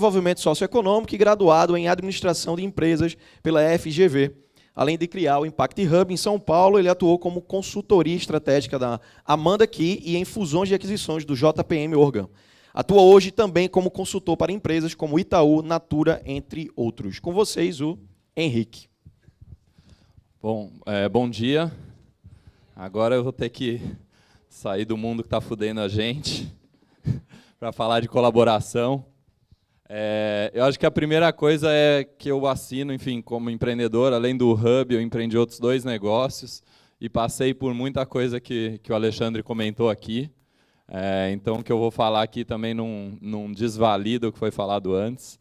desenvolvimento socioeconômico e graduado em administração de empresas pela FGV. Além de criar o Impact Hub em São Paulo, ele atuou como consultoria estratégica da Amanda Key e em fusões e aquisições do JPM Organ. Atua hoje também como consultor para empresas como Itaú, Natura, entre outros. Com vocês, o Henrique. Bom, bom dia. Agora eu vou ter que sair do mundo que está fudendo a gente para falar de colaboração. Eu acho que a primeira coisa é que eu assino, enfim, como empreendedor, além do Hub, eu empreendi outros 2 negócios e passei por muita coisa que o Alexandre comentou aqui. Então, o que eu vou falar aqui também não desvalida o que foi falado antes.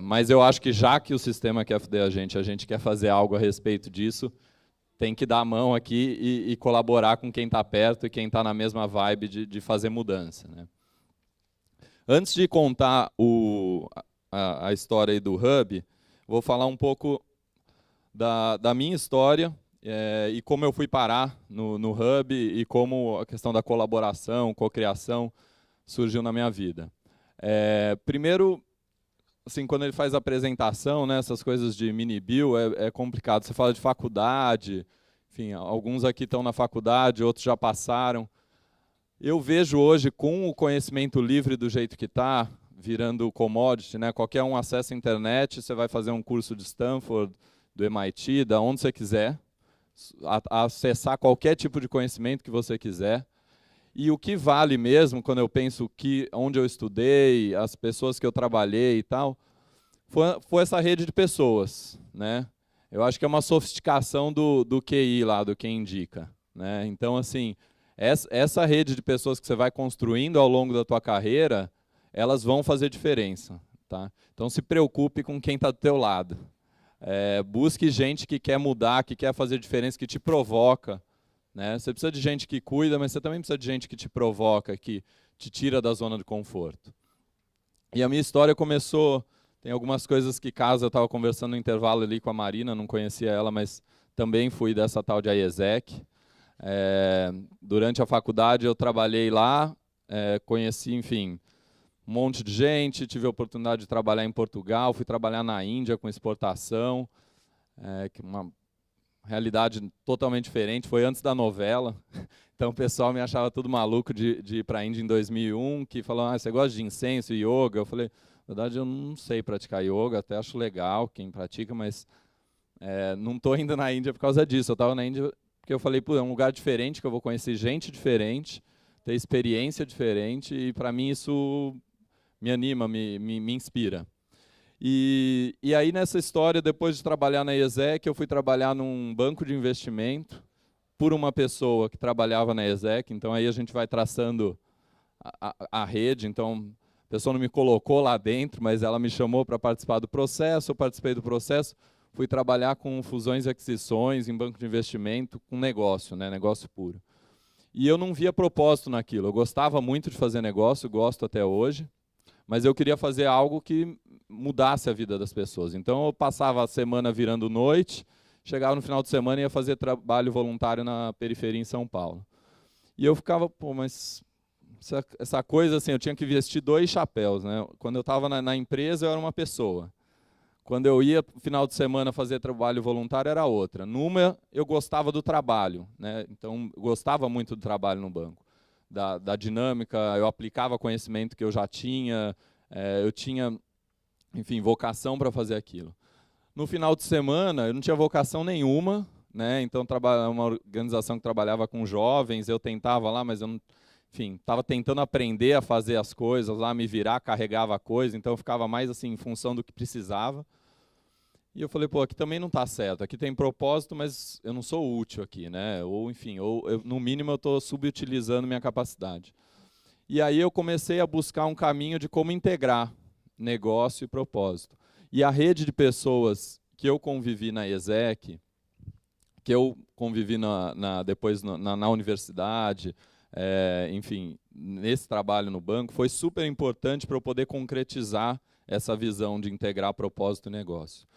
Mas eu acho que já que o sistema quer foder a gente quer fazer algo a respeito disso, tem que dar a mão aqui e colaborar com quem está perto e quem está na mesma vibe de fazer mudança, né? Antes de contar a história aí do Hub, vou falar um pouco da minha história e como eu fui parar no Hub e como a questão da colaboração, cocriação surgiu na minha vida. Primeiro, assim, quando ele faz a apresentação, né, essas coisas de mini-bill, é complicado. Você fala de faculdade, enfim, alguns aqui estão na faculdade, outros já passaram. Eu vejo hoje, com o conhecimento livre do jeito que está, virando commodity, né? Qualquer um acessa a internet, você vai fazer um curso de Stanford, do MIT, da onde você quiser, acessar qualquer tipo de conhecimento que você quiser. E o que vale mesmo, quando eu penso onde eu estudei, as pessoas que eu trabalhei e tal, foi essa rede de pessoas, né? Eu acho que é uma sofisticação do QI lá, do quem indica, né? Então, assim, essa rede de pessoas que você vai construindo ao longo da tua carreira, elas vão fazer diferença, tá? Então se preocupe com quem está do teu lado. Busque gente que quer mudar, que quer fazer diferença, que te provoca, né? Você precisa de gente que cuida, mas você também precisa de gente que te provoca, que te tira da zona de conforto. E a minha história começou, tem algumas coisas que casam, eu estava conversando no intervalo ali com a Marina, não conhecia ela, mas também fui dessa tal de IESEC. Durante a faculdade eu trabalhei lá, conheci, enfim, um monte de gente, tive a oportunidade de trabalhar em Portugal, fui trabalhar na Índia com exportação, que uma realidade totalmente diferente, foi antes da novela, então o pessoal me achava tudo maluco de ir para a Índia em 2001, que falou, você gosta de incenso e yoga? Eu falei, na verdade eu não sei praticar yoga, até acho legal quem pratica, mas não estou indo na Índia por causa disso, eu estava na Índia porque eu falei, é um lugar diferente, que eu vou conhecer gente diferente, ter experiência diferente, e para mim isso me anima, me inspira. E aí nessa história, depois de trabalhar na IESEC, eu fui trabalhar num banco de investimento por uma pessoa que trabalhava na IESEC, então aí a gente vai traçando a rede, então a pessoa não me colocou lá dentro, mas ela me chamou para participar do processo, eu participei do processo, fui trabalhar com fusões e aquisições em banco de investimento, com negócio, né, negócio puro. E eu não via propósito naquilo. Eu gostava muito de fazer negócio, gosto até hoje, mas eu queria fazer algo que mudasse a vida das pessoas. Então eu passava a semana virando noite, chegava no final de semana e ia fazer trabalho voluntário na periferia em São Paulo. E eu ficava, mas essa coisa assim, eu tinha que vestir 2 chapéus, né? Quando eu estava na empresa, eu era uma pessoa. Quando eu ia no final de semana fazer trabalho voluntário, era outra. Numa, eu gostava do trabalho, né? Então, eu gostava muito do trabalho no banco. Da dinâmica, eu aplicava conhecimento que eu já tinha, eu tinha, enfim, vocação para fazer aquilo. No final de semana, eu não tinha vocação nenhuma, né? Então, uma organização que trabalhava com jovens, eu tentava lá, mas eu não... Enfim, estava tentando aprender a fazer as coisas lá, me virar, carregava a coisa, então eu ficava mais assim em função do que precisava. E eu falei, aqui também não está certo, aqui tem propósito, mas eu não sou útil aqui, né? Ou enfim, no mínimo eu estou subutilizando minha capacidade. E aí eu comecei a buscar um caminho de como integrar negócio e propósito. E a rede de pessoas que eu convivi na IESEC, que eu convivi depois na universidade, enfim, nesse trabalho no banco, foi super importante para eu poder concretizar essa visão de integrar propósito e negócio.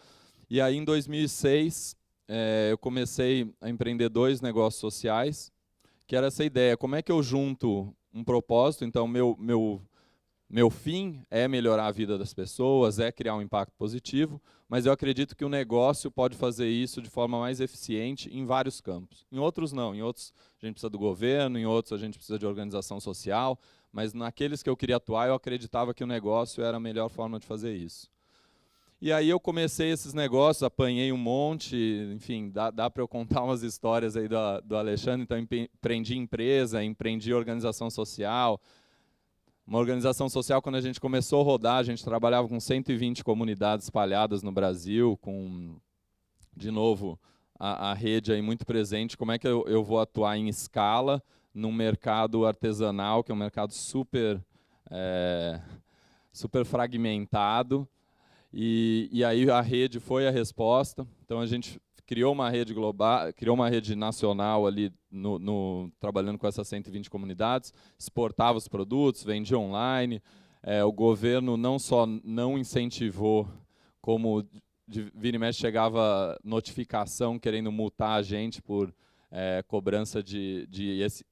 E aí, em 2006, eu comecei a empreender 2 negócios sociais, que era essa ideia, como é que eu junto um propósito, então meu Meu fim é melhorar a vida das pessoas, é criar um impacto positivo, mas eu acredito que o negócio pode fazer isso de forma mais eficiente em vários campos. Em outros não, em outros a gente precisa do governo, em outros a gente precisa de organização social, mas naqueles que eu queria atuar eu acreditava que o negócio era a melhor forma de fazer isso. E aí eu comecei esses negócios, apanhei um monte, enfim, dá para eu contar umas histórias aí do Alexandre, então empreendi empresa, empreendi organização social. Uma organização social, quando a gente começou a rodar, a gente trabalhava com 120 comunidades espalhadas no Brasil, com, de novo, a rede aí muito presente. Como é que eu vou atuar em escala num mercado artesanal, que é um mercado super fragmentado, e aí a rede foi a resposta. Então a gente criou uma rede global, criou uma rede nacional ali trabalhando com essas 120 comunidades, exportava os produtos, vendia online. O governo não só não incentivou, como de vira e mexe chegava notificação querendo multar a gente por cobrança de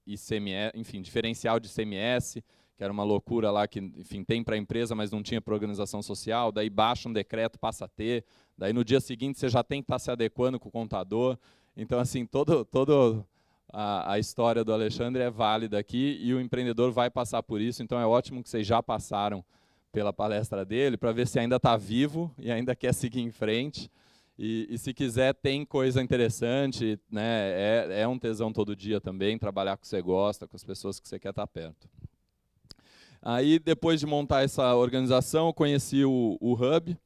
ICMS, enfim, diferencial de ICMS, que era uma loucura lá que, enfim, tem para a empresa, mas não tinha para a organização social. Daí baixa um decreto, passa a ter. Daí no dia seguinte você já tem que estar se adequando com o contador. Então, assim, toda a história do Alexandre é válida aqui e o empreendedor vai passar por isso. Então é ótimo que vocês já passaram pela palestra dele para ver se ainda está vivo e ainda quer seguir em frente. E se quiser, tem coisa interessante, né? É um tesão todo dia também, trabalhar com o que você gosta, com as pessoas que você quer estar perto. Aí, depois de montar essa organização, eu conheci o Hub,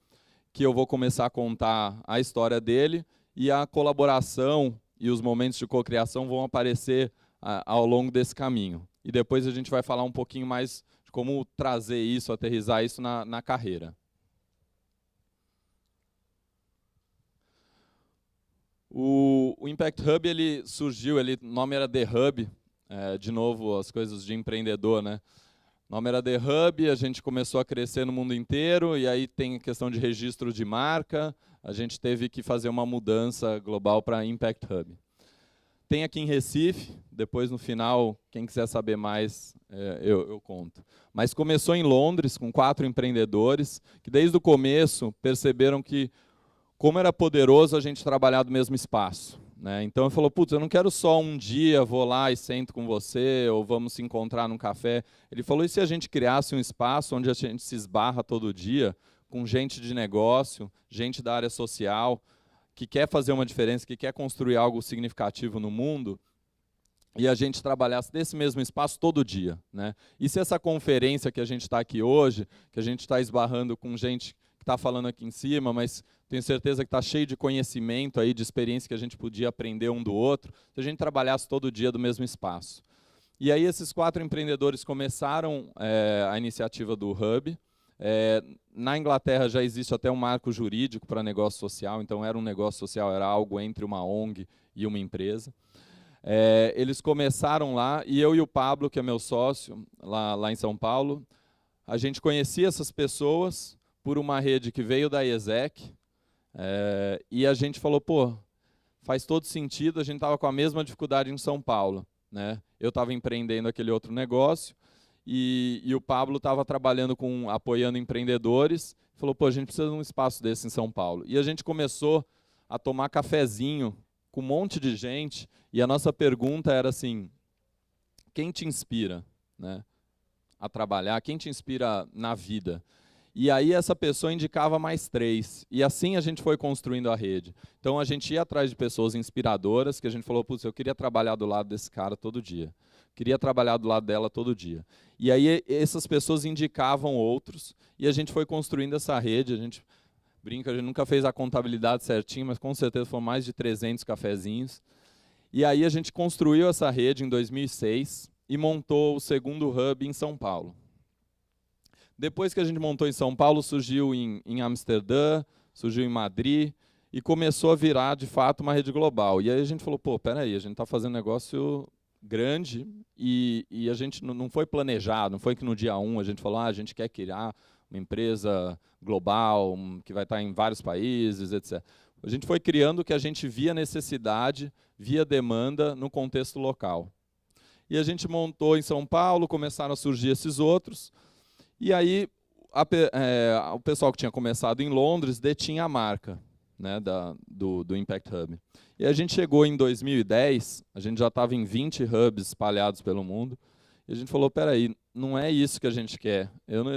que eu vou começar a contar a história dele, e a colaboração e os momentos de cocriação vão aparecer ao longo desse caminho. E depois a gente vai falar um pouquinho mais de como trazer isso, aterrissar isso na carreira. O Impact Hub ele surgiu, o nome era The Hub, de novo as coisas de empreendedor, né? O nome era The Hub, a gente começou a crescer no mundo inteiro, e aí tem a questão de registro de marca, a gente teve que fazer uma mudança global para Impact Hub. Tem aqui em Recife, depois no final, quem quiser saber mais, eu conto. Mas começou em Londres, com 4 empreendedores, que desde o começo perceberam que, como era poderoso a gente trabalhar do mesmo espaço. Então ele falou, putz, eu não quero só um dia, vou lá e sento com você, ou vamos se encontrar num café. Ele falou, e se a gente criasse um espaço onde a gente se esbarra todo dia, com gente de negócio, gente da área social, que quer fazer uma diferença, que quer construir algo significativo no mundo, e a gente trabalhasse nesse mesmo espaço todo dia. E se essa conferência que a gente está aqui hoje, que a gente está esbarrando com gente que está falando aqui em cima, mas tenho certeza que está cheio de conhecimento, aí, de experiência que a gente podia aprender um do outro, se a gente trabalhasse todo dia do mesmo espaço. E aí esses 4 empreendedores começaram a iniciativa do Hub. Na Inglaterra já existe até um marco jurídico para negócio social, então era um negócio social, era algo entre uma ONG e uma empresa. Eles começaram lá, e eu e o Pablo, que é meu sócio, lá em São Paulo, a gente conhecia essas pessoas por uma rede que veio da IESEC, e a gente falou, pô, faz todo sentido, a gente estava com a mesma dificuldade em São Paulo. Eu estava empreendendo aquele outro negócio, e o Pablo estava trabalhando apoiando empreendedores, falou, pô, a gente precisa de um espaço desse em São Paulo. E a gente começou a tomar cafezinho com um monte de gente, e a nossa pergunta era assim, quem te inspira a trabalhar, quem te inspira na vida? E aí essa pessoa indicava mais 3. E assim a gente foi construindo a rede. Então a gente ia atrás de pessoas inspiradoras, que a gente falou, putz, eu queria trabalhar do lado desse cara todo dia. Queria trabalhar do lado dela todo dia. E aí essas pessoas indicavam outros, e a gente foi construindo essa rede. A gente brinca, a gente nunca fez a contabilidade certinho, mas com certeza foram mais de 300 cafezinhos. E aí a gente construiu essa rede em 2006 e montou o segundo hub em São Paulo. Depois que a gente montou em São Paulo, surgiu em Amsterdã, surgiu em Madrid, e começou a virar, de fato, uma rede global. E aí a gente falou, pô, peraí, a gente está fazendo um negócio grande, e a gente não foi planejado, não foi que no dia 1 a gente falou, a gente quer criar uma empresa global, que vai estar em vários países, etc. A gente foi criando o que a gente via necessidade, via demanda no contexto local. E a gente montou em São Paulo, começaram a surgir esses outros, E aí o pessoal que tinha começado em Londres detinha a marca, né, do Impact Hub. E a gente chegou em 2010, a gente já estava em 20 hubs espalhados pelo mundo, e a gente falou, peraí, não é isso que a gente quer.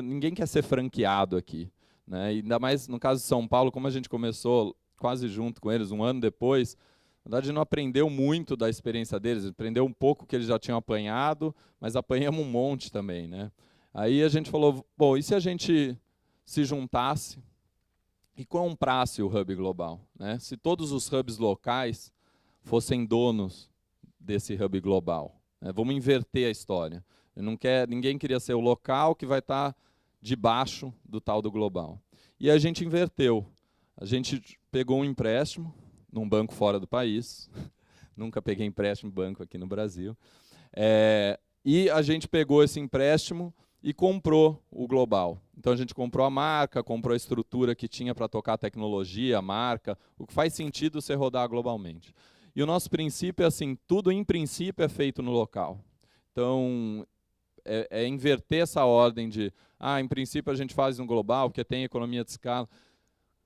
Ninguém quer ser franqueado aqui, né? E ainda mais no caso de São Paulo, como a gente começou quase junto com eles, um ano depois, na verdade não aprendeu muito da experiência deles, aprendeu um pouco que eles já tinham apanhado, mas apanhamos um monte também, né? Aí a gente falou, bom, e se a gente se juntasse e comprasse o hub global, né? Se todos os hubs locais fossem donos desse hub global, né? Vamos inverter a história. Ninguém queria ser o local que vai estar debaixo do tal do global. E a gente inverteu. A gente pegou um empréstimo num banco fora do país. Nunca peguei empréstimo em banco aqui no Brasil. E a gente pegou esse empréstimo e comprou o global. Então a gente comprou a marca, comprou a estrutura que tinha para tocar a tecnologia, a marca, o que faz sentido você rodar globalmente. E o nosso princípio é assim, tudo em princípio é feito no local. Então, é inverter essa ordem de, em princípio a gente faz no global, porque tem economia de escala.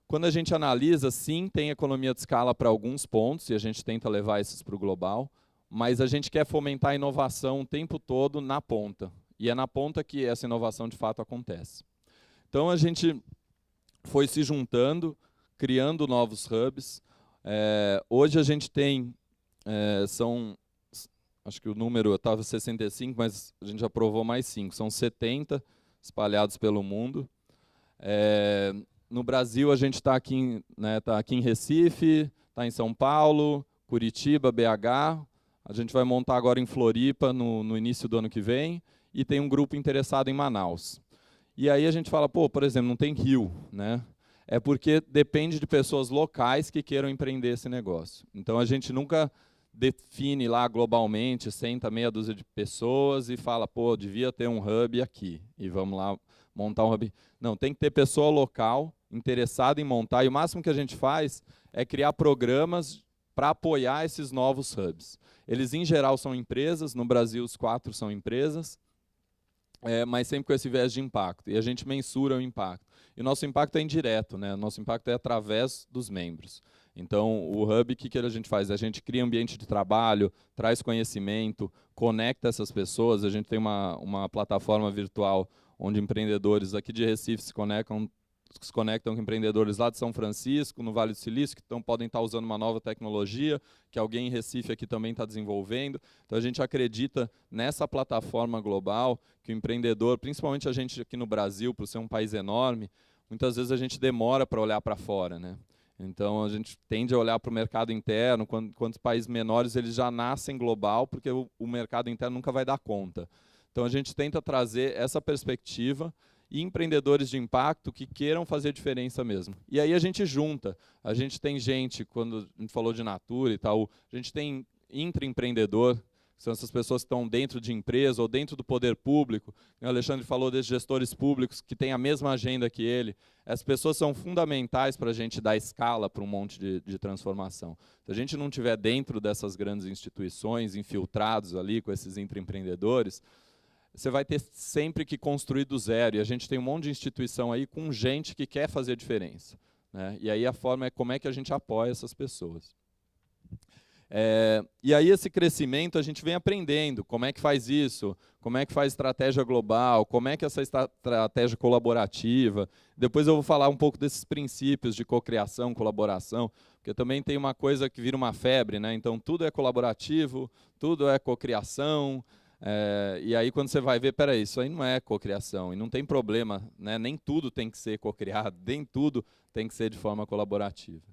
Quando a gente analisa, sim, tem economia de escala para alguns pontos, e a gente tenta levar esses para o global, mas a gente quer fomentar a inovação o tempo todo na ponta. E é na ponta que essa inovação de fato acontece. Então a gente foi se juntando, criando novos hubs. Hoje a gente tem, acho que o número estava 65, mas a gente já provou mais 5. São 70 espalhados pelo mundo. No Brasil a gente está aqui, tá aqui em Recife, está em São Paulo, Curitiba, BH. A gente vai montar agora em Floripa no início do ano que vem. E tem um grupo interessado em Manaus. E aí a gente fala, por exemplo, não tem Rio, né? É porque depende de pessoas locais que queiram empreender esse negócio. Então a gente nunca define lá globalmente, senta meia dúzia de pessoas e fala, devia ter um hub aqui, e vamos lá montar um hub. Não, tem que ter pessoa local interessada em montar, e o máximo que a gente faz é criar programas para apoiar esses novos hubs. Eles, em geral, são empresas, no Brasil os 4 são empresas, mas sempre com esse viés de impacto. E a gente mensura o impacto. E o nosso impacto é indireto, né? O nosso impacto é através dos membros. Então, o Hub, o que a gente faz? A gente cria ambiente de trabalho, traz conhecimento, conecta essas pessoas. A gente tem uma plataforma virtual onde empreendedores aqui de Recife se conectam com empreendedores lá de São Francisco, no Vale do Silício, que podem estar usando uma nova tecnologia, que alguém em Recife aqui também está desenvolvendo. Então a gente acredita nessa plataforma global, que o empreendedor, principalmente a gente aqui no Brasil, por ser um país enorme, muitas vezes a gente demora para olhar para fora, né? Então a gente tende a olhar para o mercado interno, quando os países menores eles já nascem global, porque o mercado interno nunca vai dar conta. Então a gente tenta trazer essa perspectiva e empreendedores de impacto que queiram fazer diferença mesmo. E aí a gente junta. A gente tem gente, quando a gente falou de Natura e tal, a gente tem intraempreendedor, que são essas pessoas que estão dentro de empresa ou dentro do poder público. O Alexandre falou desses gestores públicos que têm a mesma agenda que ele. Essas pessoas são fundamentais para a gente dar escala para um monte de transformação. Se a gente não estiver dentro dessas grandes instituições, infiltrados ali com esses intraempreendedores, você vai ter sempre que construir do zero. E a gente tem um monte de instituição aí com gente que quer fazer diferença, né? E aí a forma é como é que a gente apoia essas pessoas. E aí esse crescimento a gente vem aprendendo como é que faz isso, como é que faz estratégia global, como é que essa estratégia colaborativa. Depois eu vou falar um pouco desses princípios de cocriação, colaboração, porque também tem uma coisa que vira uma febre, né? Então tudo é colaborativo, tudo é cocriação. E aí quando você vai ver, peraí, isso aí não é cocriação, e não tem problema, né? Nem tudo tem que ser cocriado, nem tudo tem que ser de forma colaborativa.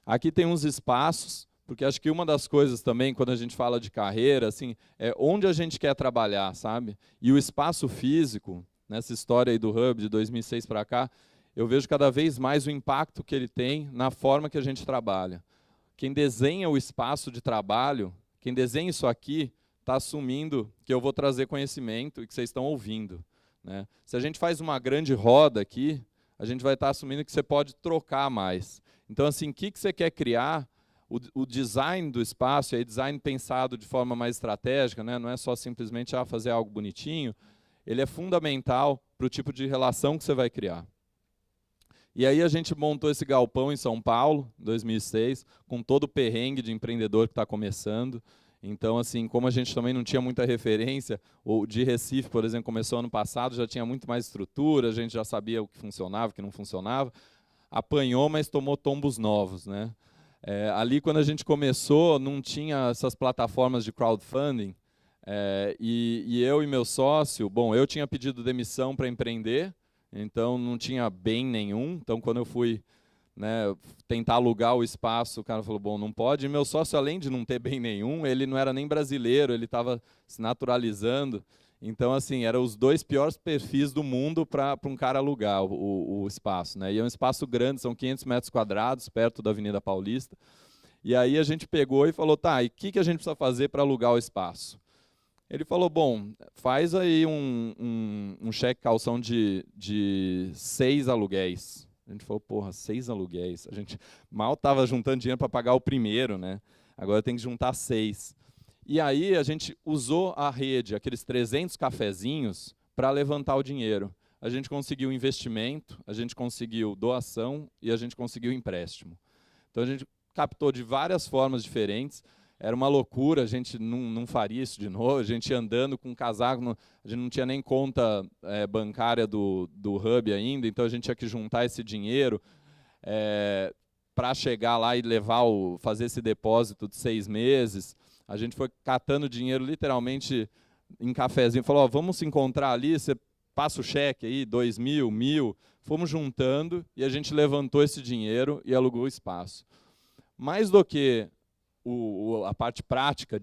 Aqui tem uns espaços, porque acho que uma das coisas também, quando a gente fala de carreira, assim, é onde a gente quer trabalhar, sabe? E o espaço físico, nessa história aí do Hub de 2006 para cá, eu vejo cada vez mais o impacto que ele tem na forma que a gente trabalha. Quem desenha o espaço de trabalho, quem desenha isso aqui, está assumindo que eu vou trazer conhecimento e que vocês estão ouvindo, né? Se a gente faz uma grande roda aqui, a gente vai estar assumindo que você pode trocar mais. Então, assim, o que você quer criar? O design do espaço, e aí design pensado de forma mais estratégica, né? Não é só simplesmente fazer algo bonitinho, ele é fundamental para o tipo de relação que você vai criar. E aí a gente montou esse galpão em São Paulo, em 2006, com todo o perrengue de empreendedor que está começando. Então, assim, como a gente também não tinha muita referência, o de Recife, por exemplo, começou ano passado, já tinha muito mais estrutura, a gente já sabia o que funcionava, o que não funcionava. Apanhou, mas tomou tombos novos, né? Ali, quando a gente começou, não tinha essas plataformas de crowdfunding, e eu e meu sócio, bom, eu tinha pedido demissão para empreender, então não tinha bem nenhum. Então, quando eu fui, né, tentar alugar o espaço, o cara falou, bom, não pode. E meu sócio, além de não ter bem nenhum, ele não era nem brasileiro, ele estava se naturalizando. Então, assim, eram os dois piores perfis do mundo para um cara alugar o espaço, né? E é um espaço grande, são 500 metros quadrados, perto da Avenida Paulista. E aí a gente pegou e falou, tá, e o que a gente precisa fazer para alugar o espaço? Ele falou, bom, faz aí um cheque calção de 6 aluguéis. A gente falou, porra, 6 aluguéis. A gente mal estava juntando dinheiro para pagar o primeiro, né? Agora tem que juntar 6. E aí a gente usou a rede, aqueles 300 cafezinhos, para levantar o dinheiro. A gente conseguiu investimento, a gente conseguiu doação e a gente conseguiu empréstimo. Então a gente captou de várias formas diferentes. Era uma loucura, a gente não faria isso de novo, a gente ia andando com um casaco, a gente não tinha nem conta bancária do Hub ainda, então a gente tinha que juntar esse dinheiro para chegar lá e fazer esse depósito de 6 meses. A gente foi catando dinheiro literalmente em cafezinho, falou, vamos se encontrar ali, você passa o cheque aí, 2 mil, 1.000, fomos juntando e a gente levantou esse dinheiro e alugou o espaço. Mais do que a parte prática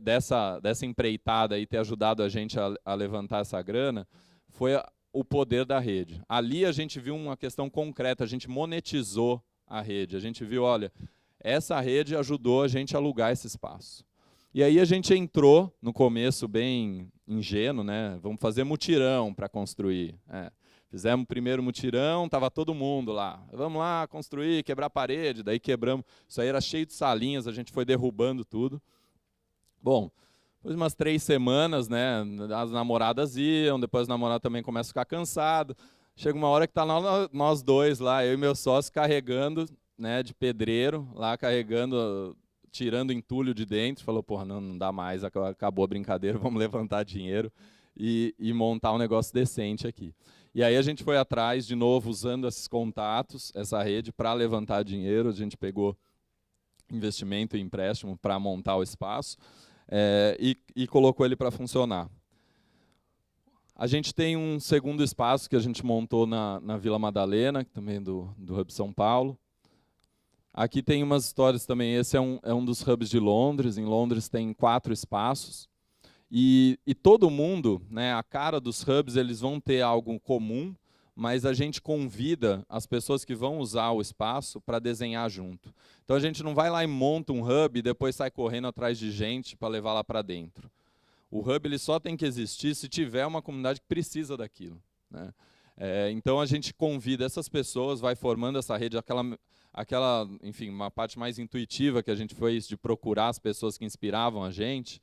dessa empreitada e ter ajudado a gente a levantar essa grana, foi o poder da rede. Ali a gente viu uma questão concreta, a gente monetizou a rede, a gente viu, olha, essa rede ajudou a gente a alugar esse espaço. E aí a gente entrou, no começo bem ingênuo, né? Vamos fazer mutirão para construir. Fizemos o primeiro mutirão, estava todo mundo lá. Vamos lá construir, quebrar a parede, daí quebramos. Isso aí era cheio de salinhas, a gente foi derrubando tudo. Bom, depois de umas 3 semanas, né, as namoradas iam, depois o namorado também começa a ficar cansado. Chega uma hora que tá nós dois lá, eu e meu sócio, carregando, né, de pedreiro, lá carregando, tirando entulho de dentro. Falou, porra, não dá mais, acabou a brincadeira, vamos levantar dinheiro e montar um negócio decente aqui. E aí a gente foi atrás, de novo, usando esses contatos, essa rede, para levantar dinheiro. A gente pegou investimento e empréstimo para montar o espaço e colocou ele para funcionar. A gente tem um segundo espaço que a gente montou na Vila Madalena, também do Hub São Paulo. Aqui tem umas histórias também. Esse é um dos hubs de Londres. Em Londres tem 4 espaços. E todo mundo, né, a cara dos hubs, eles vão ter algo comum, mas a gente convida as pessoas que vão usar o espaço para desenhar junto. Então a gente não vai lá e monta um hub e depois sai correndo atrás de gente para levar lá para dentro. O hub ele só tem que existir se tiver uma comunidade que precisa daquilo, né? Então a gente convida essas pessoas, vai formando essa rede, aquela, enfim, uma parte mais intuitiva que a gente fez de procurar as pessoas que inspiravam a gente.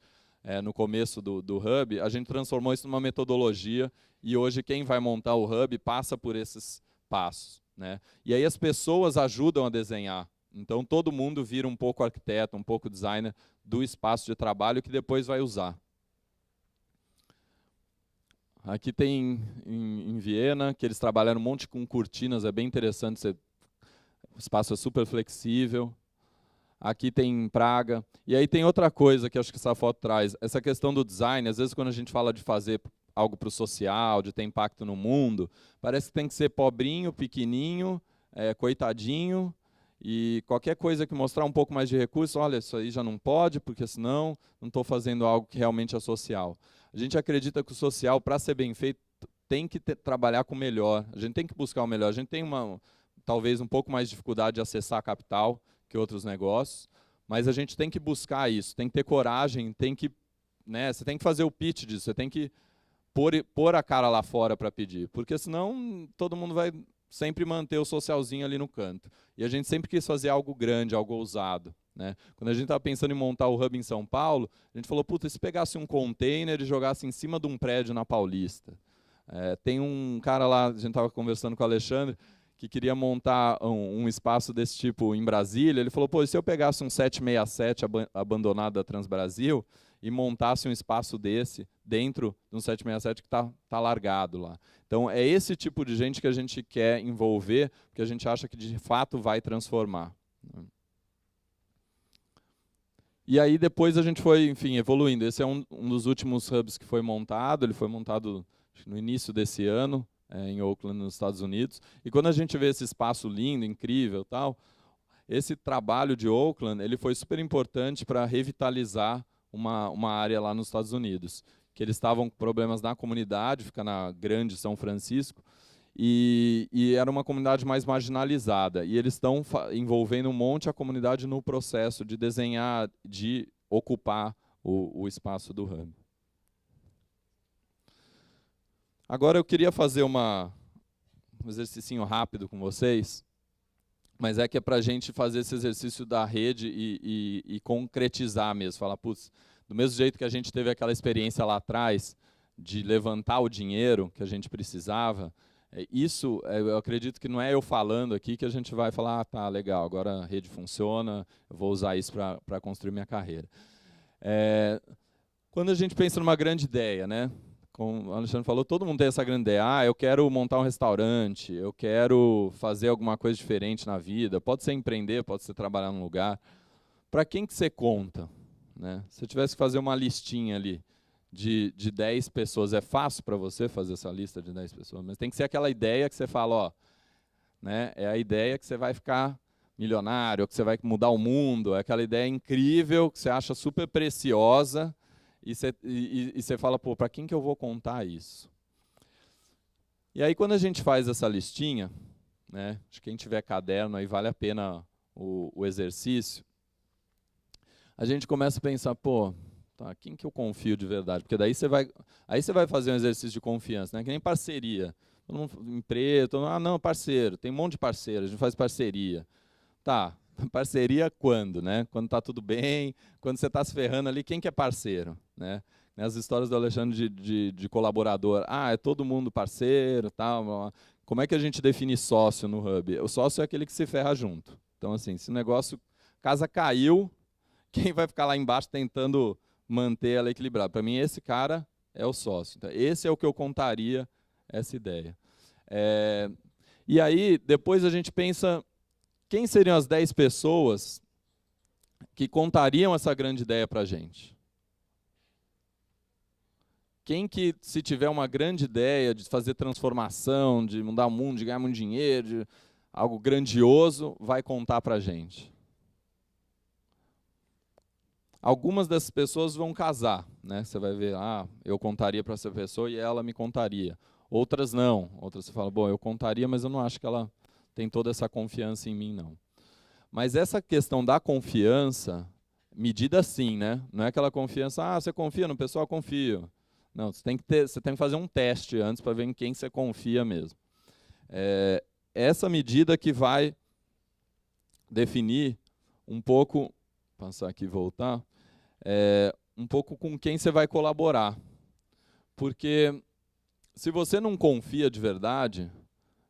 No começo do Hub, a gente transformou isso numa metodologia e hoje quem vai montar o Hub passa por esses passos, né? E aí as pessoas ajudam a desenhar. Então todo mundo vira um pouco arquiteto, um pouco designer do espaço de trabalho que depois vai usar. Aqui tem em Viena, que eles trabalharam um monte com cortinas, é bem interessante, o espaço é super flexível. Aqui tem em Praga. E aí tem outra coisa que acho que essa foto traz. Essa questão do design, às vezes quando a gente fala de fazer algo para o social, de ter impacto no mundo, parece que tem que ser pobrinho, pequenininho, coitadinho, e qualquer coisa que mostrar um pouco mais de recurso, olha, isso aí já não pode, porque senão não estou fazendo algo que realmente é social. A gente acredita que o social, para ser bem feito, tem que trabalhar com o melhor. A gente tem que buscar o melhor. A gente tem talvez um pouco mais de dificuldade de acessar a capital que outros negócios, mas a gente tem que buscar isso, tem que ter coragem, né, você tem que fazer o pitch disso, você tem que pôr a cara lá fora para pedir, porque senão todo mundo vai sempre manter o socialzinho ali no canto. E a gente sempre quis fazer algo grande, algo ousado, né? Quando a gente estava pensando em montar o Hub em São Paulo, a gente falou, puta, e se pegasse um container e jogasse em cima de um prédio na Paulista? Tem um cara lá, a gente estava conversando com o Alexandre, que queria montar um espaço desse tipo em Brasília. Ele falou, pô, e se eu pegasse um 767 abandonado da Transbrasil e montasse um espaço desse dentro de um 767 que tá largado lá? Então, é esse tipo de gente que a gente quer envolver, porque a gente acha que de fato vai transformar. E aí depois a gente foi, enfim, evoluindo. Esse é um dos últimos hubs que foi montado. Ele foi montado no início desse ano, em Oakland, nos Estados Unidos. E quando a gente vê esse espaço lindo, incrível, tal, esse trabalho de Oakland, ele foi super importante para revitalizar uma área lá nos Estados Unidos, que eles estavam com problemas na comunidade, fica na Grande São Francisco, e era uma comunidade mais marginalizada. E eles estão envolvendo um monte a comunidade no processo de desenhar, de ocupar o espaço do Hub. Agora eu queria fazer um exercício rápido com vocês, mas é que é para a gente fazer esse exercício da rede e concretizar mesmo. Falar, putz, do mesmo jeito que a gente teve aquela experiência lá atrás de levantar o dinheiro que a gente precisava, isso, eu acredito que não é eu falando aqui que a gente vai falar, ah, tá, legal, agora a rede funciona, eu vou usar isso para construir minha carreira. Quando a gente pensa numa grande ideia, né? Como o Alexandre falou, todo mundo tem essa grande ideia. Ah, eu quero montar um restaurante, eu quero fazer alguma coisa diferente na vida. Pode ser empreender, pode ser trabalhar num lugar. Para quem que você conta? Né? Se eu tivesse que fazer uma listinha ali de 10 pessoas, é fácil para você fazer essa lista de 10 pessoas, mas tem que ser aquela ideia que você fala, ó, né? É a ideia que você vai ficar milionário, que você vai mudar o mundo, é aquela ideia incrível que você acha super preciosa, e você fala, pô, para quem que eu vou contar isso? E aí, quando a gente faz essa listinha, né, acho que quem tiver caderno, aí vale a pena o exercício, a gente começa a pensar, pô, tá, quem que eu confio de verdade? Porque daí você vai fazer um exercício de confiança, né, que nem parceria. Todo mundo, empresa, não, parceiro, tem um monte de parceiro, a gente faz parceria. Tá, parceria quando, né? Quando está tudo bem, quando você está se ferrando ali, quem que é parceiro? Né? As histórias do Alexandre de colaborador, é todo mundo parceiro, tal. Como é que a gente define sócio no Hub? O sócio é aquele que se ferra junto. Então, assim, se o negócio, casa caiu, quem vai ficar lá embaixo tentando manter ela equilibrada? Para mim, esse cara é o sócio. Então, esse é o que eu contaria essa ideia. E aí, depois a gente pensa, quem seriam as 10 pessoas que contariam essa grande ideia para a gente? Quem que, se tiver uma grande ideia de fazer transformação, de mudar o mundo, de ganhar muito dinheiro, de algo grandioso, vai contar para a gente? Algumas dessas pessoas vão casar, né? Você vai ver, eu contaria para essa pessoa e ela me contaria. Outras não. Outras você fala, bom, eu contaria, mas eu não acho que ela tem toda essa confiança em mim, não. Mas essa questão da confiança, medida sim, né? Não é aquela confiança, você confia no pessoal? Confio. Não, você tem que fazer um teste antes para ver em quem você confia mesmo. Essa medida que vai definir um pouco, passar aqui e voltar, um pouco com quem você vai colaborar. Porque se você não confia de verdade,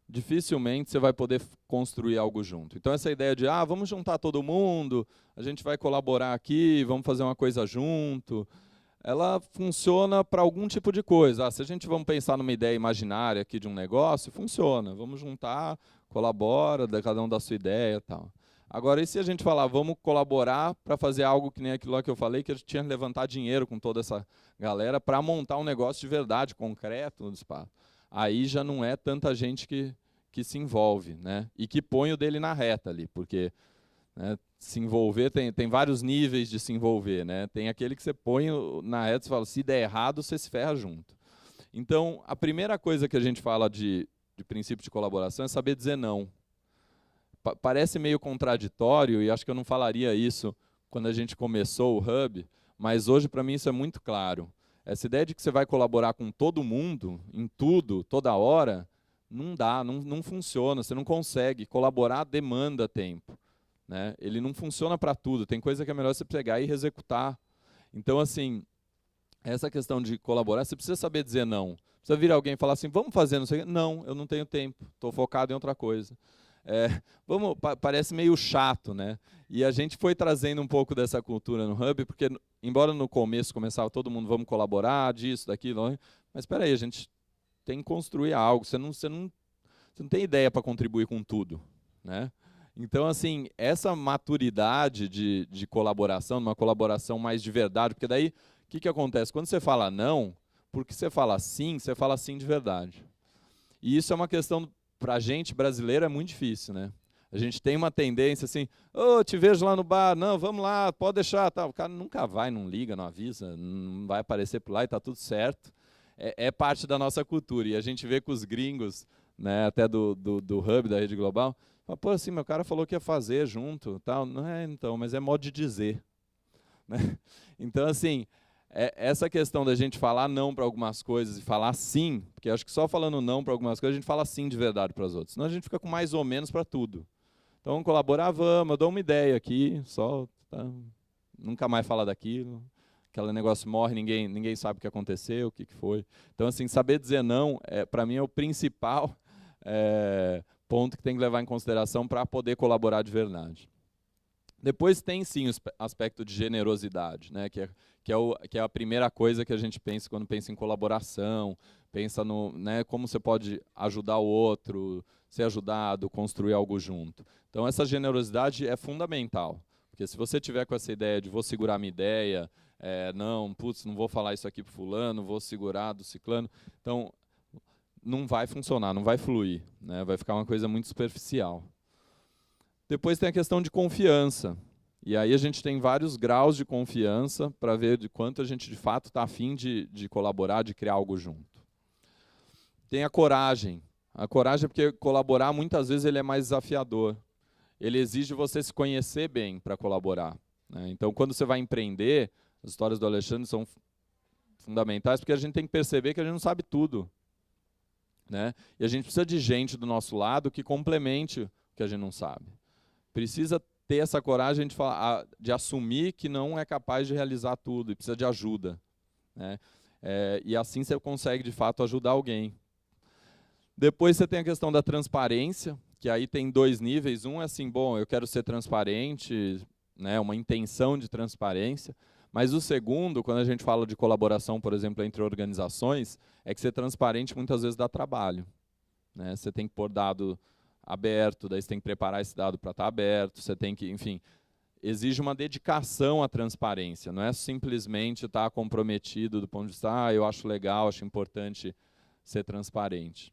dificilmente você vai poder construir algo junto. Então essa ideia de, vamos juntar todo mundo, a gente vai colaborar aqui, vamos fazer uma coisa junto, ela funciona para algum tipo de coisa. Se a gente vamos pensar numa ideia imaginária aqui de um negócio, funciona, vamos juntar, colabora, cada um dá a sua ideia e tal. Agora, e se a gente falar, vamos colaborar para fazer algo que nem aquilo lá que eu falei, que a gente tinha que levantar dinheiro com toda essa galera para montar um negócio de verdade, concreto no espaço. Aí já não é tanta gente que se envolve, né? E que põe o dele na reta ali, porque, né, se envolver, tem vários níveis de se envolver, né? Tem aquele que você põe na reta e fala, se der errado, você se ferra junto. Então, a primeira coisa que a gente fala de princípio de colaboração é saber dizer não. Parece meio contraditório, e acho que eu não falaria isso quando a gente começou o Hub, mas hoje, para mim, isso é muito claro. Essa ideia de que você vai colaborar com todo mundo, em tudo, toda hora, não dá, não funciona, você não consegue. Colaborar demanda tempo. né? Ele não funciona para tudo, tem coisa que é melhor você pegar e executar. Então, assim, essa questão de colaborar, você precisa saber dizer não. Precisa vir alguém e falar assim, vamos fazer, não sei o quê. Não, eu não tenho tempo, estou focado em outra coisa. Parece meio chato, né? E a gente foi trazendo um pouco dessa cultura no Hub, porque, embora no começo começava todo mundo, vamos colaborar, disso, daquilo, mas espera aí, a gente tem que construir algo, você não tem ideia para contribuir com tudo, né? Então, assim, essa maturidade de colaboração, uma colaboração mais de verdade, porque daí, o que acontece? Quando você fala não, porque você fala sim de verdade. E isso é uma questão, para a gente brasileiro, é muito difícil, né? A gente tem uma tendência assim, te vejo lá no bar, não, vamos lá, pode deixar. Tá. O cara nunca vai, não liga, não avisa, não vai aparecer por lá e está tudo certo. É parte da nossa cultura. E a gente vê com os gringos, né, até do Hub, da Rede Global, fala, pô, assim, meu cara falou que ia fazer junto, tal. Não é, então, mas é modo de dizer. Né? Então, assim, essa questão da gente falar não para algumas coisas e falar sim, porque acho que só falando não para algumas coisas, a gente fala sim de verdade para as outras. Senão a gente fica com mais ou menos para tudo. Então, vamos colaborar, vamos, eu dou uma ideia aqui, só tá, nunca mais falar daquilo. Aquele negócio morre, ninguém sabe o que aconteceu, o que foi. Então, assim, saber dizer não, para mim, é o principal ponto que tem que levar em consideração para poder colaborar de verdade. Depois tem, sim, o aspecto de generosidade, né, que é a primeira coisa que a gente pensa quando pensa em colaboração, pensa no, né, como você pode ajudar o outro, ser ajudado, construir algo junto. Então, essa generosidade é fundamental. Porque se você tiver com essa ideia de vou segurar minha ideia, não vou falar isso aqui para fulano, vou segurar do ciclano, então não vai funcionar, não vai fluir, né? Vai ficar uma coisa muito superficial. Depois tem a questão de confiança. E aí a gente tem vários graus de confiança para ver de quanto a gente de fato está afim de colaborar, de criar algo junto. Tem a coragem. A coragem é porque colaborar muitas vezes ele é mais desafiador. Ele exige você se conhecer bem para colaborar, né? Então, quando você vai empreender, as histórias do Alexandre são fundamentais, porque a gente tem que perceber que a gente não sabe tudo, né? E a gente precisa de gente do nosso lado que complemente o que a gente não sabe. Precisa ter essa coragem de assumir que não é capaz de realizar tudo e precisa de ajuda, né? E assim você consegue, de fato, ajudar alguém. Depois você tem a questão da transparência, que aí tem dois níveis. Um é assim, bom, eu quero ser transparente, né, uma intenção de transparência. Mas o segundo, quando a gente fala de colaboração, por exemplo, entre organizações, é que ser transparente muitas vezes dá trabalho, né? Você tem que pôr dado aberto, daí você tem que preparar esse dado para estar aberto, você tem que, enfim, exige uma dedicação à transparência. Não é simplesmente estar comprometido do ponto de vista, eu acho legal, acho importante ser transparente.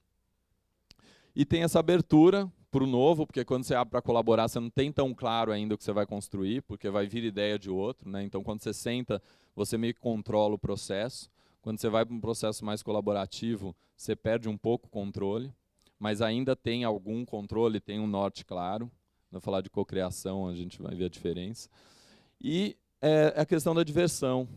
E tem essa abertura para o novo, porque quando você abre para colaborar, você não tem tão claro ainda o que você vai construir, porque vai vir ideia de outro, né? Então, quando você senta, você meio que controla o processo. Quando você vai para um processo mais colaborativo, você perde um pouco o controle, mas ainda tem algum controle, tem um norte claro. Vou falar de cocriação, a gente vai ver a diferença. E a questão da diversão.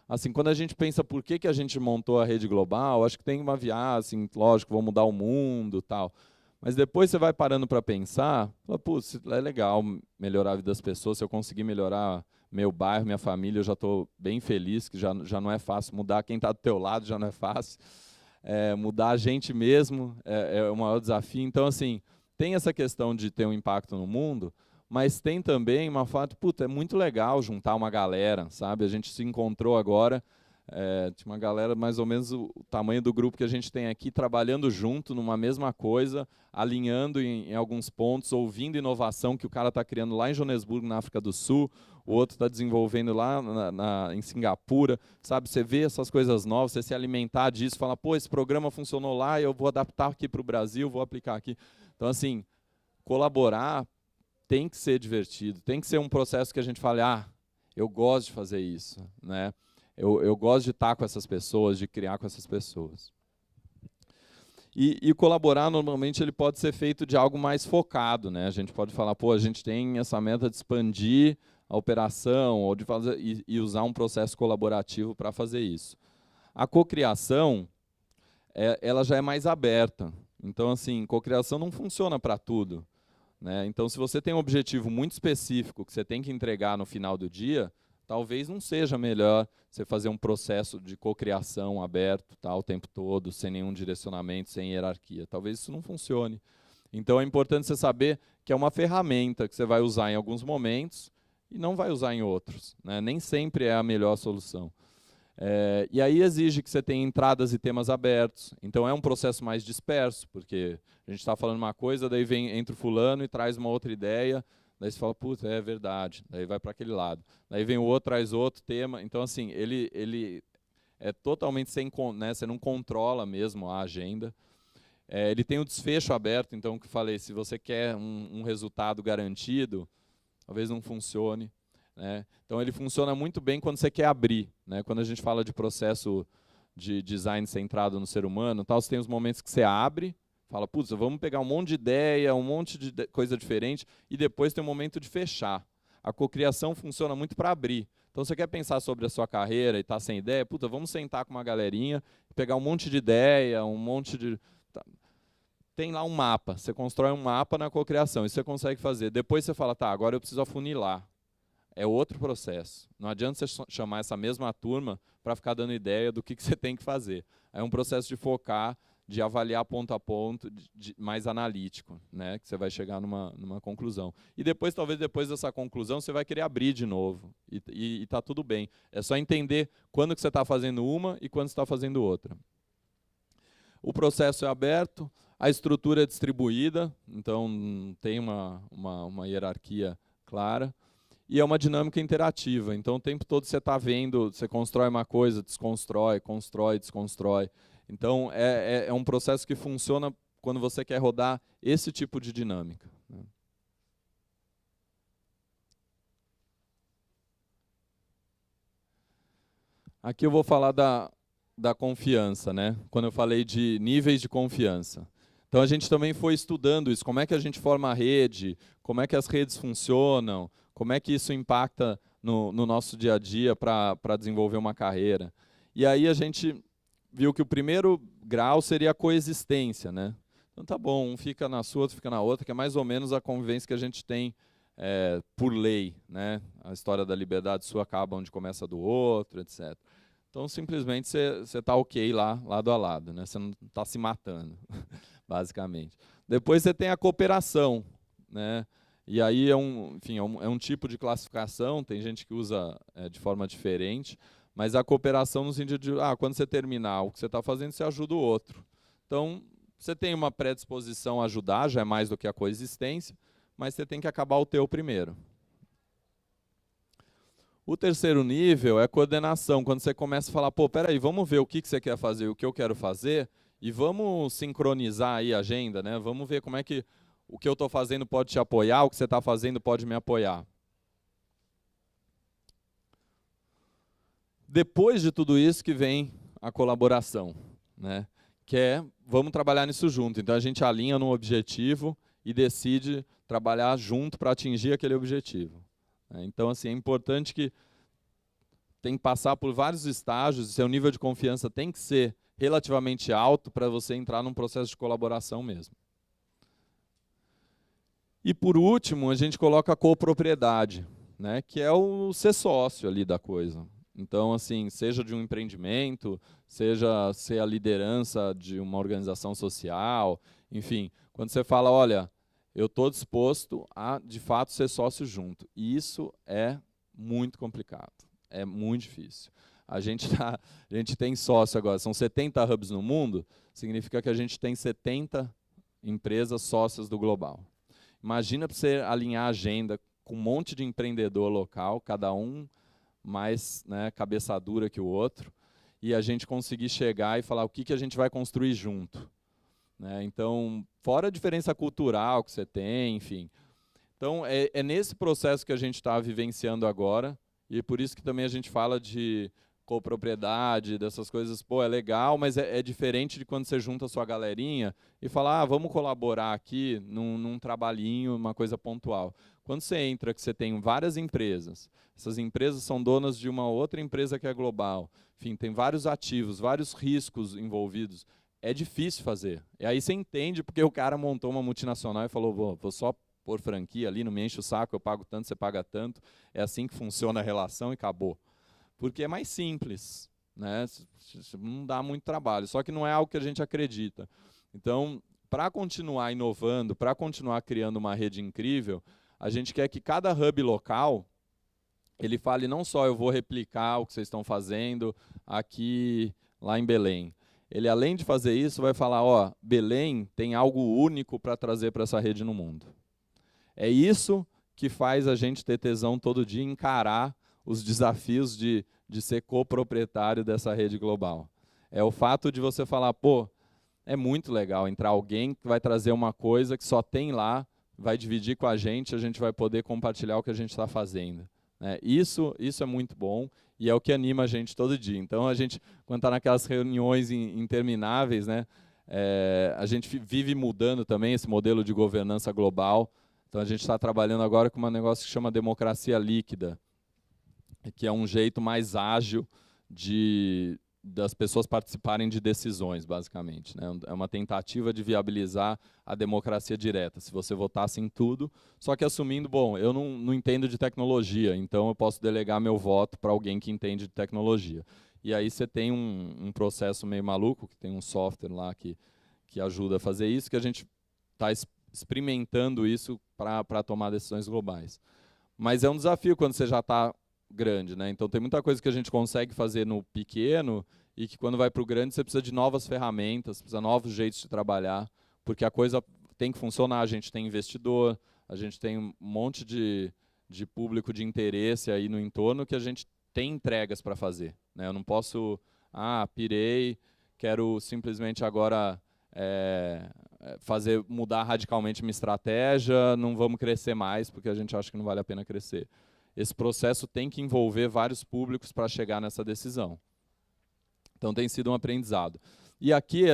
Assim, quando a gente pensa por que a gente montou a rede global, acho que tem uma viagem, assim, lógico, vou mudar o mundo, tal. Mas depois você vai parando para pensar, putz, é legal melhorar a vida das pessoas, se eu conseguir melhorar meu bairro, minha família, eu já estou bem feliz, que já não é fácil mudar quem está do teu lado, já não é fácil. Mudar a gente mesmo é o maior desafio. Então, assim, tem essa questão de ter um impacto no mundo, mas tem também uma fato, puta, é muito legal juntar uma galera, sabe? A gente se encontrou agora, tinha uma galera mais ou menos o tamanho do grupo que a gente tem aqui, trabalhando junto numa mesma coisa, alinhando em alguns pontos, ouvindo inovação que o cara está criando lá em Joanesburgo, na África do Sul, o outro está desenvolvendo lá em Singapura, sabe? Você vê essas coisas novas, você se alimentar disso, fala, pô, esse programa funcionou lá, eu vou adaptar aqui para o Brasil, vou aplicar aqui. Então, assim, colaborar tem que ser divertido, tem que ser um processo que a gente fale, eu gosto de fazer isso, né? Eu gosto de estar com essas pessoas, de criar com essas pessoas. E colaborar, normalmente, ele pode ser feito de algo mais focado, né? A gente pode falar, pô, a gente tem essa meta de expandir a operação ou de fazer, e usar um processo colaborativo para fazer isso. A cocriação, ela já é mais aberta. Então, assim, cocriação não funciona para tudo. né? Então, se você tem um objetivo muito específico que você tem que entregar no final do dia, talvez não seja melhor você fazer um processo de cocriação aberto, tá, o tempo todo, sem nenhum direcionamento, sem hierarquia. Talvez isso não funcione. Então é importante você saber que é uma ferramenta que você vai usar em alguns momentos e não vai usar em outros, né? Nem sempre é a melhor solução. E aí exige que você tenha entradas e temas abertos. Então é um processo mais disperso, porque a gente está falando uma coisa, daí entra o fulano e traz uma outra ideia, daí você fala, puta, é verdade, daí vai para aquele lado. Daí vem o outro, traz outro tema. Então, assim, ele é totalmente sem, né, você não controla mesmo a agenda. Ele tem o desfecho aberto, então, que eu falei, se você quer um resultado garantido, talvez não funcione, né? Então, ele funciona muito bem quando você quer abrir, né? Quando a gente fala de processo de design centrado no ser humano, tal, você tem os momentos que você abre, fala, putz, vamos pegar um monte de ideia, um monte de coisa diferente, e depois tem um momento de fechar. A cocriação funciona muito para abrir. Então, você quer pensar sobre a sua carreira e está sem ideia, puta, vamos sentar com uma galerinha, pegar um monte de ideia, um monte de... Tem lá um mapa, você constrói um mapa na cocriação, isso você consegue fazer. Depois você fala, tá, agora eu preciso afunilar. É outro processo. Não adianta você chamar essa mesma turma para ficar dando ideia do que você tem que fazer. É um processo de focar, de avaliar ponto a ponto, mais analítico, né? Que você vai chegar numa conclusão. E depois, talvez depois dessa conclusão, você vai querer abrir de novo. E está tudo bem. É só entender quando que você está fazendo uma e quando você está fazendo outra. O processo é aberto, a estrutura é distribuída, então tem uma hierarquia clara. E é uma dinâmica interativa, então o tempo todo você está vendo, você constrói uma coisa, desconstrói, constrói, desconstrói. Então é um processo que funciona quando você quer rodar esse tipo de dinâmica, né? Aqui eu vou falar da confiança, né? Quando eu falei de níveis de confiança. Então a gente também foi estudando isso, como é que a gente forma a rede, como é que as redes funcionam, como é que isso impacta no nosso dia a dia para desenvolver uma carreira. E aí a gente viu que o primeiro grau seria a coexistência, né? Então tá bom, um fica na sua, outro fica na outra, que é mais ou menos a convivência que a gente tem por lei, né? A história da liberdade sua acaba onde começa a do outro, etc. Então simplesmente você está ok lá, lado a lado, né? Você não está se matando, basicamente. Depois você tem a cooperação, né? E aí enfim, é um tipo de classificação, tem gente que usa de forma diferente, mas a cooperação no sentido de, quando você terminar o que você está fazendo, você ajuda o outro. Então, você tem uma predisposição a ajudar, já é mais do que a coexistência, mas você tem que acabar o teu primeiro. O terceiro nível é coordenação, quando você começa a falar, pô, peraí, vamos ver o que você quer fazer, o que eu quero fazer, e vamos sincronizar aí a agenda, né? Vamos ver como é que o que eu estou fazendo pode te apoiar, o que você está fazendo pode me apoiar. Depois de tudo isso que vem a colaboração, né? Que é, vamos trabalhar nisso junto. Então a gente alinha num objetivo e decide trabalhar junto para atingir aquele objetivo. Então, assim, é importante que tem que passar por vários estágios, seu nível de confiança tem que ser relativamente alto para você entrar num processo de colaboração mesmo. E por último, a gente coloca a copropriedade, né, que é o ser sócio ali da coisa. Então, assim, seja de um empreendimento, seja ser a liderança de uma organização social, enfim, quando você fala, olha, eu estou disposto a, de fato, ser sócio junto. E isso é muito complicado, é muito difícil. A gente tem sócio agora, são 70 hubs no mundo, significa que a gente tem 70 empresas sócias do global. Imagina para você alinhar a agenda com um monte de empreendedor local, cada um mais, né, cabeça dura que o outro, e a gente conseguir chegar e falar o que a gente vai construir junto. Né? Então, fora a diferença cultural que você tem, enfim. Então, é nesse processo que a gente está vivenciando agora, e é por isso que também a gente fala de copropriedade, dessas coisas, pô, é legal, mas é diferente de quando você junta a sua galerinha e fala, vamos colaborar aqui num trabalhinho, uma coisa pontual. Quando você entra, que você tem várias empresas, essas empresas são donas de uma outra empresa que é global, enfim, tem vários ativos, vários riscos envolvidos, é difícil fazer. E aí você entende porque o cara montou uma multinacional e falou, vou só pôr franquia ali, não me enche o saco, eu pago tanto, você paga tanto. É assim que funciona a relação e acabou. Porque é mais simples, né? Não dá muito trabalho, só que não é algo que a gente acredita. Então, para continuar inovando, para continuar criando uma rede incrível, a gente quer que cada hub local ele fale não só eu vou replicar o que vocês estão fazendo aqui lá em Belém. Ele, além de fazer isso, vai falar, ó, Belém tem algo único para trazer para essa rede no mundo. É isso que faz a gente ter tesão todo dia em encarar os desafios de ser coproprietário dessa rede global. É o fato de você falar, pô, é muito legal entrar alguém que vai trazer uma coisa que só tem lá, vai dividir com a gente vai poder compartilhar o que a gente está fazendo. Isso é muito bom e é o que anima a gente todo dia. Então, a gente, quando está naquelas reuniões intermináveis, né, a gente vive mudando também esse modelo de governança global. Então, a gente está trabalhando agora com um negócio que chama democracia líquida, que é um jeito mais ágil das pessoas participarem de decisões, basicamente. Né? É uma tentativa de viabilizar a democracia direta, se você votasse em tudo, só que assumindo, bom, eu não entendo de tecnologia, então eu posso delegar meu voto para alguém que entende de tecnologia. E aí você tem um processo meio maluco, que tem um software lá que ajuda a fazer isso, que a gente está experimentando isso para tomar decisões globais. Mas é um desafio quando você já está grande, né? Então tem muita coisa que a gente consegue fazer no pequeno e que quando vai para o grande você precisa de novas ferramentas, precisa de novos jeitos de trabalhar, porque a coisa tem que funcionar. A gente tem investidor, a gente tem um monte de público de interesse aí no entorno que a gente tem entregas para fazer, né? Eu não posso, pirei, quero simplesmente agora mudar radicalmente minha estratégia, não vamos crescer mais porque a gente acha que não vale a pena crescer. Esse processo tem que envolver vários públicos para chegar nessa decisão. Então tem sido um aprendizado. E aqui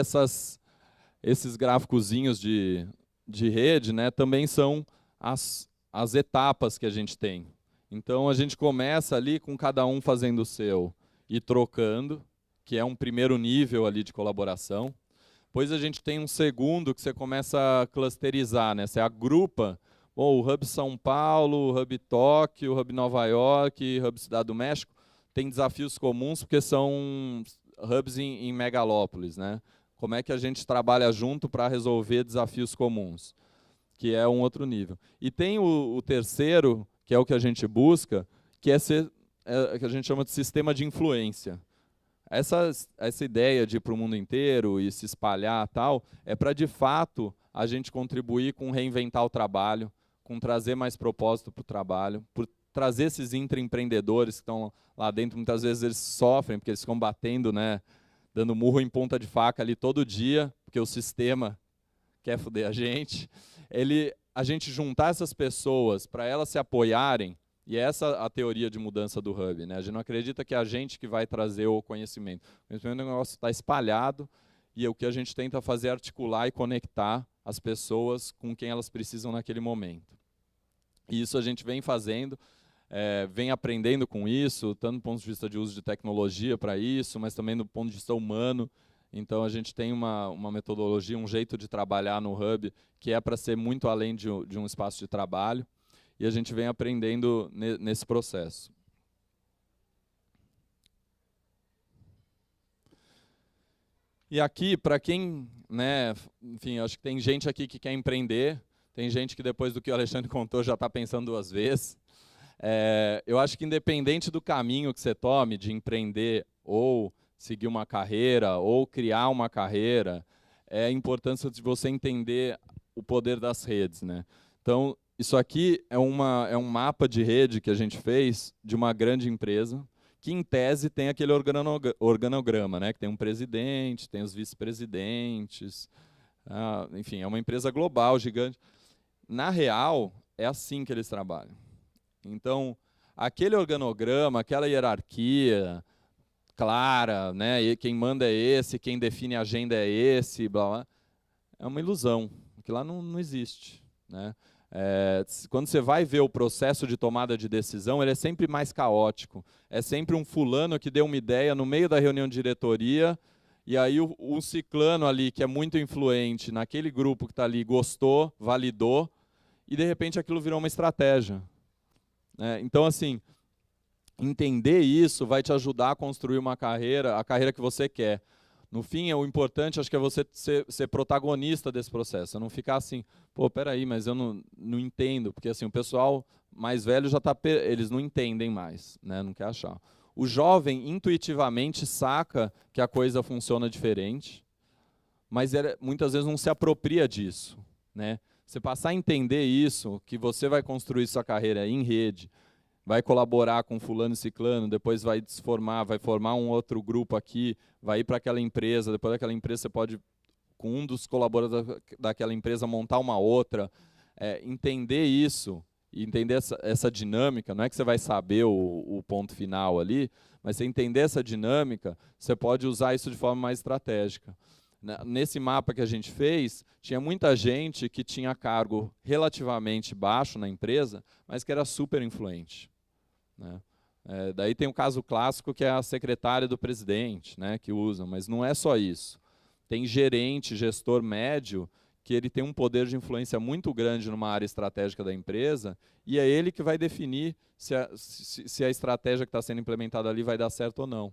esses gráficozinhos de rede, né, também são as etapas que a gente tem. Então a gente começa ali com cada um fazendo o seu e trocando, que é um primeiro nível ali de colaboração. Depois a gente tem um segundo que você começa a clusterizar, né? Você agrupa. Bom, o Hub São Paulo, o Hub Tóquio, o Hub Nova York, o Hub Cidade do México, tem desafios comuns porque são hubs em megalópolis, né? Como é que a gente trabalha junto para resolver desafios comuns, que é um outro nível. E tem o terceiro, que é o que a gente busca, que que a gente chama de sistema de influência. Essa ideia de ir para o mundo inteiro e se espalhar tal, é para, de fato, a gente contribuir com reinventar o trabalho, com trazer mais propósito para o trabalho, por trazer esses intraempreendedores que estão lá dentro. Muitas vezes eles sofrem, porque eles ficam batendo, né, dando murro em ponta de faca ali todo dia, porque o sistema quer foder a gente. A gente juntar essas pessoas para elas se apoiarem, e essa a teoria de mudança do Hub. Né? A gente não acredita que é a gente que vai trazer o conhecimento. O conhecimento do negócio está espalhado, e o que a gente tenta fazer é articular e conectar as pessoas com quem elas precisam naquele momento. E isso a gente vem fazendo, vem aprendendo com isso, tanto do ponto de vista de uso de tecnologia para isso, mas também do ponto de vista humano. Então a gente tem uma metodologia, um jeito de trabalhar no Hub que é para ser muito além de um espaço de trabalho, e a gente vem aprendendo nesse processo. E aqui, para quem, né, enfim, acho que tem gente aqui que quer empreender, tem gente que depois do que o Alexandre contou já está pensando duas vezes. Eu acho que independente do caminho que você tome de empreender ou seguir uma carreira ou criar uma carreira, é a importância de você entender o poder das redes. Né? Então, isso aqui é um mapa de rede que a gente fez de uma grande empresa, que em tese tem aquele organograma, né? Que tem um presidente, tem os vice-presidentes, enfim, é uma empresa global, gigante. Na real, é assim que eles trabalham. Então, aquele organograma, aquela hierarquia clara, né? E quem manda é esse, quem define a agenda é esse, blá, blá, é uma ilusão, que lá não existe. Né? Quando você vai ver o processo de tomada de decisão, ele é sempre mais caótico. É sempre um fulano que deu uma ideia no meio da reunião de diretoria, e aí o ciclano ali, que é muito influente naquele grupo que está ali, gostou, validou, e, de repente, aquilo virou uma estratégia. Né? Então, assim, entender isso vai te ajudar a construir uma carreira, a carreira que você quer. No fim, o importante, acho que é você ser protagonista desse processo. Não ficar assim, pô, peraí, mas eu não entendo. Porque assim, o pessoal mais velho já está, eles não entendem mais, né? Não quer achar. O jovem, intuitivamente, saca que a coisa funciona diferente, mas muitas vezes não se apropria disso. Né? Você passar a entender isso, que você vai construir sua carreira em rede, vai colaborar com fulano e ciclano, depois vai se formar, vai formar um outro grupo aqui, vai ir para aquela empresa, depois daquela empresa você pode, com um dos colaboradores daquela empresa, montar uma outra. Entender isso, entender essa dinâmica, não é que você vai saber o ponto final ali, mas você entender essa dinâmica, você pode usar isso de forma mais estratégica. Nesse mapa que a gente fez, tinha muita gente que tinha cargo relativamente baixo na empresa, mas que era super influente. Né? Daí tem um caso clássico que é a secretária do presidente, né, que usam, mas não é só isso. Tem gerente, gestor médio, que ele tem um poder de influência muito grande numa área estratégica da empresa, e é ele que vai definir se a estratégia que está sendo implementada ali vai dar certo ou não.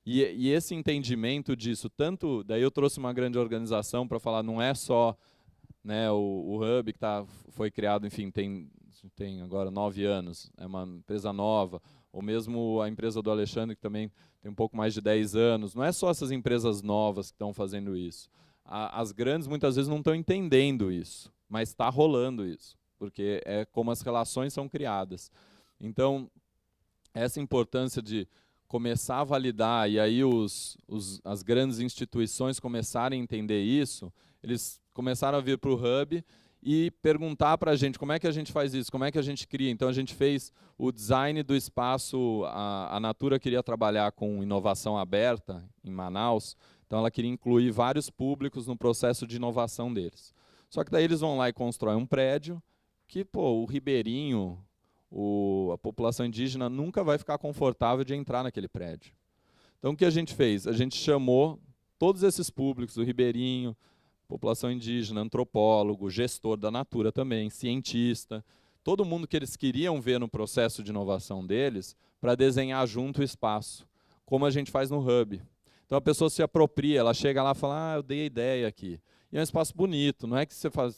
E esse entendimento disso, tanto, daí eu trouxe uma grande organização para falar, não é só, né, o Hub que foi criado, enfim, tem agora 9 anos, é uma empresa nova, ou mesmo a empresa do Alexandre, que também tem um pouco mais de 10 anos. Não é só essas empresas novas que estão fazendo isso. As grandes muitas vezes não estão entendendo isso, mas está rolando isso, porque é como as relações são criadas. Então, essa importância de começar a validar, e aí as grandes instituições começarem a entender isso, eles começaram a vir para o Hub e perguntar para a gente como é que a gente faz isso, como é que a gente cria. Então a gente fez o design do espaço, a Natura queria trabalhar com inovação aberta em Manaus, então ela queria incluir vários públicos no processo de inovação deles. Só que daí eles vão lá e constroem um prédio que, pô, o ribeirinho, a população indígena nunca vai ficar confortável de entrar naquele prédio. Então o que a gente fez? A gente chamou todos esses públicos, o ribeirinho, população indígena, antropólogo, gestor da Natura também, cientista, todo mundo que eles queriam ver no processo de inovação deles, para desenhar junto o espaço, como a gente faz no Hub. Então a pessoa se apropria, ela chega lá e fala, eu dei a ideia aqui. E é um espaço bonito, não é que você fala,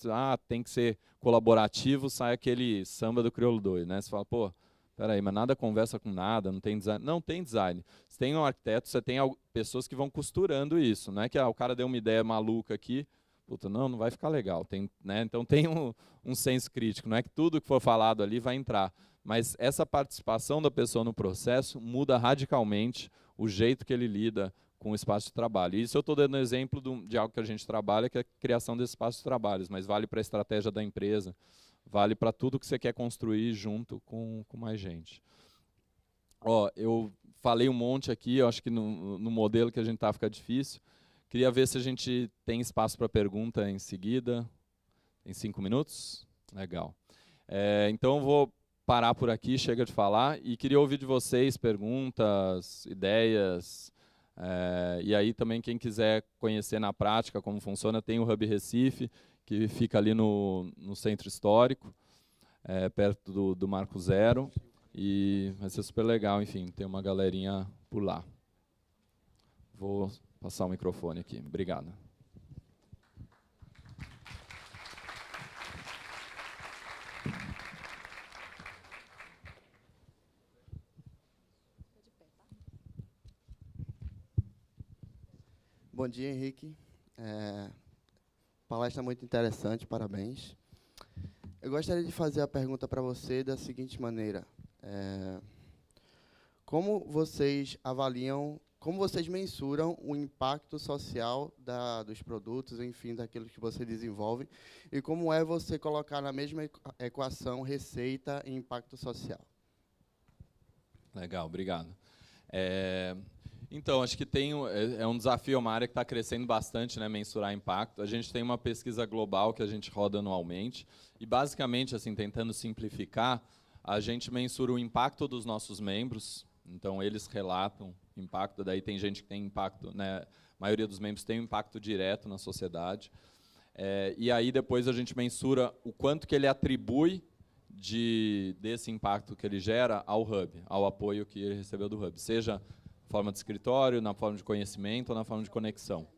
tem que ser colaborativo, sai aquele samba do crioulo doido, né? Você fala, pô, peraí, mas nada conversa com nada, não tem design. Não tem design. Você tem um arquiteto, você tem pessoas que vão costurando isso. Não é que o cara deu uma ideia maluca aqui, puta, não vai ficar legal. Né? Então tem um senso crítico. Não é que tudo que for falado ali vai entrar. Mas essa participação da pessoa no processo muda radicalmente o jeito que ele lida com o espaço de trabalho. E isso eu estou dando exemplo de algo que a gente trabalha, que é a criação desse espaço de trabalhos, mas vale para a estratégia da empresa, vale para tudo que você quer construir junto com mais gente. Eu falei um monte aqui, eu acho que no modelo que a gente está fica difícil. Queria ver se a gente tem espaço para pergunta em seguida. Em 5 minutos? Legal. Então eu vou parar por aqui, chega de falar, e queria ouvir de vocês perguntas, ideias. E aí também quem quiser conhecer na prática como funciona, tem o Hub Recife, que fica ali no centro histórico, perto do Marco Zero, e vai ser super legal, enfim, tem uma galerinha por lá. Vou passar o microfone aqui. Obrigado. Bom dia, Henrique. Palestra muito interessante, parabéns. Eu gostaria de fazer a pergunta para você da seguinte maneira. Como vocês avaliam, como vocês mensuram o impacto social dos produtos, enfim, daquilo que você desenvolve, e como é você colocar na mesma equação receita e impacto social? Legal, obrigado. Então, acho que é um desafio, é uma área que está crescendo bastante, né, mensurar impacto. A gente tem uma pesquisa global que a gente roda anualmente, e basicamente, assim, tentando simplificar, a gente mensura o impacto dos nossos membros, então eles relatam impacto, daí tem gente que tem impacto, né, a maioria dos membros tem um impacto direto na sociedade. E aí depois a gente mensura o quanto que ele atribui desse impacto que ele gera ao Hub, ao apoio que ele recebeu do Hub, seja na forma de escritório, na forma de conhecimento ou na forma de conexão.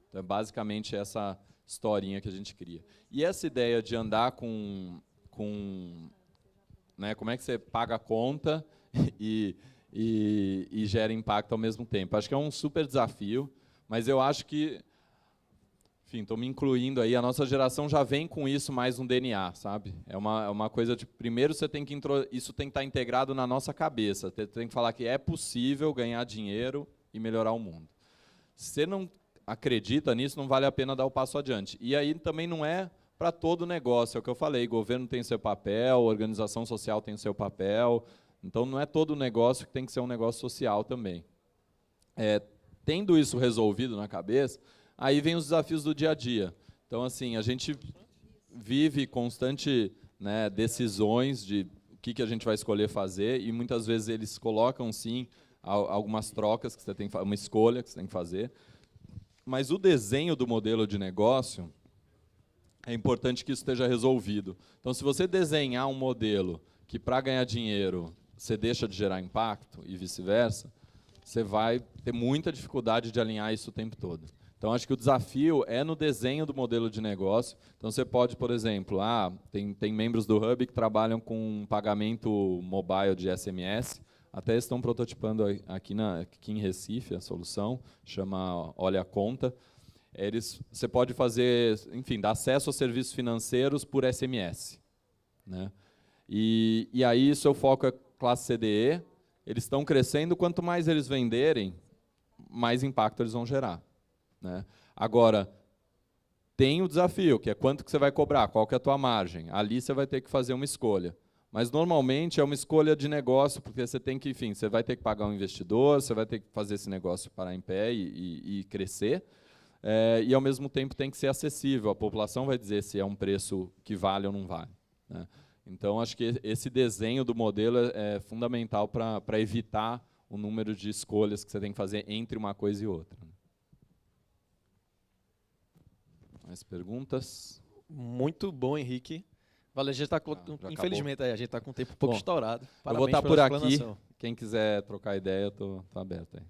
Então, é basicamente essa historinha que a gente cria. E essa ideia de andar né, como é que você paga a conta e gera impacto ao mesmo tempo. Acho que é um super desafio, mas eu acho que, enfim, estou me incluindo aí, a nossa geração já vem com isso mais no DNA, sabe? É uma coisa de, primeiro você tem que isso tem que estar integrado na nossa cabeça, tem que falar que é possível ganhar dinheiro e melhorar o mundo. Se você não acredita nisso, não vale a pena dar o passo adiante. E aí também não é para todo negócio, é o que eu falei, governo tem seu papel, organização social tem seu papel, então não é todo negócio que tem que ser um negócio social também. Tendo isso resolvido na cabeça, aí vem os desafios do dia a dia. Então, assim, a gente vive constante, né, decisões de o que a gente vai escolher fazer, e muitas vezes eles colocam, sim, algumas trocas, que você tem uma escolha que você tem que fazer. Mas o desenho do modelo de negócio, é importante que isso esteja resolvido. Então, se você desenhar um modelo que, para ganhar dinheiro, você deixa de gerar impacto, e vice-versa, você vai ter muita dificuldade de alinhar isso o tempo todo. Então, acho que o desafio é no desenho do modelo de negócio. Então, você pode, por exemplo, tem membros do Hub que trabalham com pagamento mobile de SMS, até estão prototipando aqui em Recife a solução, chama Olha a Conta. Você pode fazer, enfim, dar acesso a serviços financeiros por SMS. Né? E aí, seu foco é classe CDE, eles estão crescendo, quanto mais eles venderem, mais impacto eles vão gerar. Né? Agora, tem o desafio, que é quanto que você vai cobrar, qual que é a tua margem. Ali você vai ter que fazer uma escolha. Mas, normalmente, é uma escolha de negócio, porque você tem que, enfim, você vai ter que pagar um investidor, você vai ter que fazer esse negócio parar em pé e crescer, e, ao mesmo tempo, tem que ser acessível. A população vai dizer se é um preço que vale ou não vale. Né? Então, acho que esse desenho do modelo é fundamental para evitar o número de escolhas que você tem que fazer entre uma coisa e outra. Mais perguntas? Muito bom, Henrique. Valeu, a gente tá infelizmente, a gente está com o tempo um pouco estourado. Parabéns, eu vou estar por aqui. Quem quiser trocar ideia, eu estou aberto aí.